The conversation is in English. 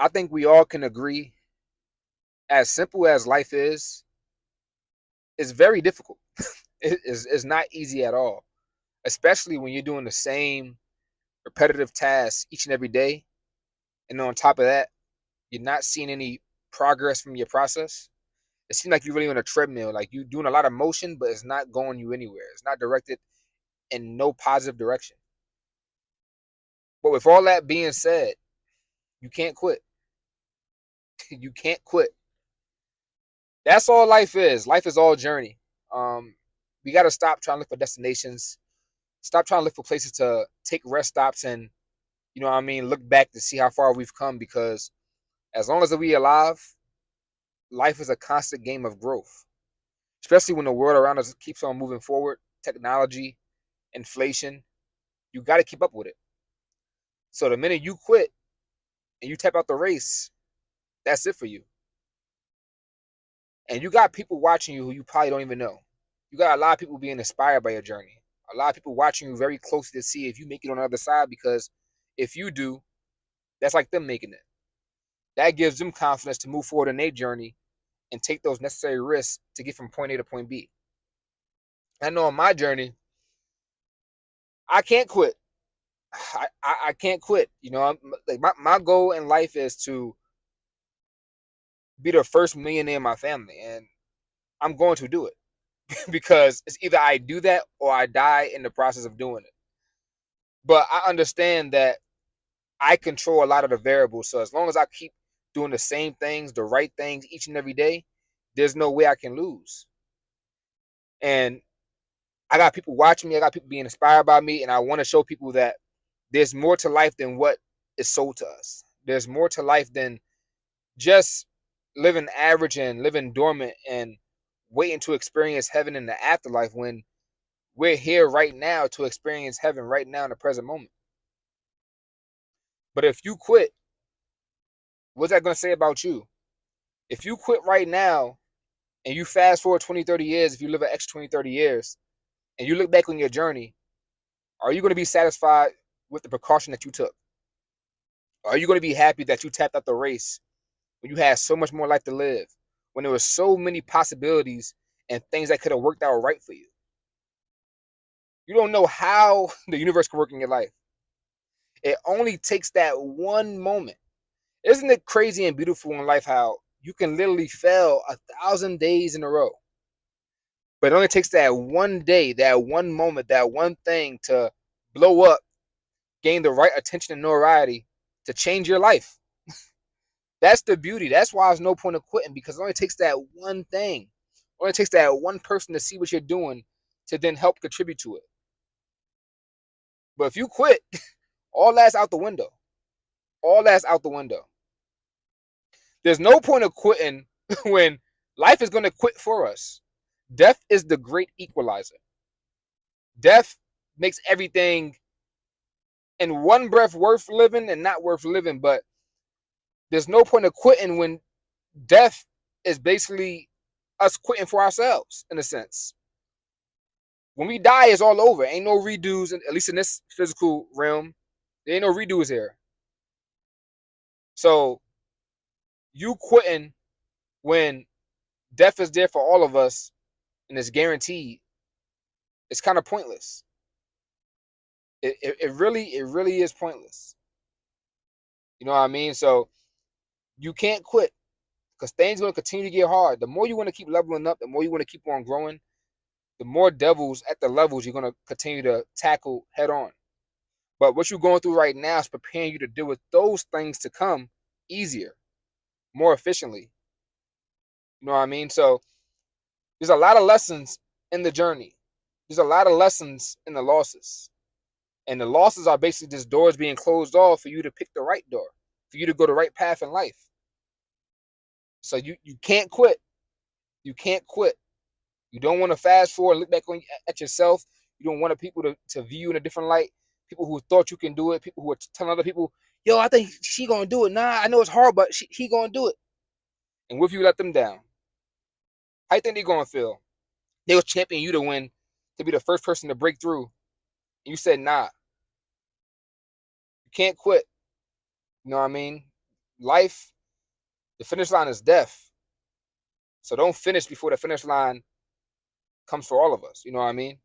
I think we all can agree, as simple as life is, it's very difficult. It's not easy at all, especially when you're doing the same repetitive tasks each and every day. And on top of that, you're not seeing any progress from your process. It seems like you're really on a treadmill, like you're doing a lot of motion, but it's not going you anywhere. It's not directed in no positive direction. But with all that being said, you can't quit. You can't quit. That's all life is. Life is all journey. Um, we got to stop trying to look for destinations. Stop trying to look for places to take rest stops and, you know what I mean, look back to see how far we've come. Because as long as we alive, life is a constant game of growth. Especially when the world around us keeps on moving forward, technology, inflation, you got to keep up with it. So the minute you quit and you tap out the race, that's it for you. And you got people watching you who you probably don't even know. You got a lot of people being inspired by your journey. A lot of people watching you very closely to see if you make it on the other side, because if you do, that's like them making it. That gives them confidence to move forward in their journey and take those necessary risks to get from point A to point B. I know on my journey, I can't quit. I can't quit. You know, like my goal in life is to be the first millionaire in my family, and I'm going to do it because it's either I do that or I die in the process of doing it. But I understand that I control a lot of the variables. So as long as I keep doing the same things, the right things each and every day, there's no way I can lose. And I got people watching me, I got people being inspired by me, and I want to show people that there's more to life than what is sold to us. There's more to life than just living average and living dormant and waiting to experience heaven in the afterlife, when we're here right now to experience heaven right now in the present moment. But if you quit, what's that going to say about you? If you quit right now and you fast forward 20, 30 years, if you live an extra 20, 30 years, and you look back on your journey, are you going to be satisfied with the precaution that you took? Are you going to be happy that you tapped out the race when you had so much more life to live, when there were so many possibilities and things that could have worked out right for you? You don't know how the universe can work in your life. It only takes that one moment. Isn't it crazy and beautiful in life how you can literally fail 1,000 days in a row? But it only takes that one day, that one moment, that one thing to blow up, gain the right attention and notoriety to change your life. That's the beauty. That's why there's no point of quitting, because it only takes that one thing. It only takes that one person to see what you're doing to then help contribute to it. But if you quit, all that's out the window. All that's out the window. There's no point of quitting when life is going to quit for us. Death is the great equalizer. Death makes everything in one breath worth living and not worth living. But there's no point of quitting when death is basically us quitting for ourselves, in a sense. When we die, it's all over. Ain't no redos, at least in this physical realm. There ain't no redos here. So you quitting when death is there for all of us and it's guaranteed, it's kind of pointless. It really is pointless. You know what I mean? So you can't quit, because things are going to continue to get hard. The more you want to keep leveling up, the more you want to keep on growing, the more devils at the levels you're going to continue to tackle head on. But what you're going through right now is preparing you to deal with those things to come easier, more efficiently. You know what I mean? So there's a lot of lessons in the journey. There's a lot of lessons in the losses. And the losses are basically just doors being closed off for you to pick the right door, for you to go the right path in life. So you can't quit. You can't quit. You don't want to fast forward and look back at yourself. You don't want people to view you in a different light. People who thought you can do it. People who are telling other people, yo, I think she going to do it. Nah, I know it's hard, but he going to do it. And what if you let them down? How you think they going to feel? They was championing you to win, to be the first person to break through. And you said, nah, you can't quit. You know what I mean? life, the finish line is death. So don't finish before the finish line comes for all of us. You know what I mean?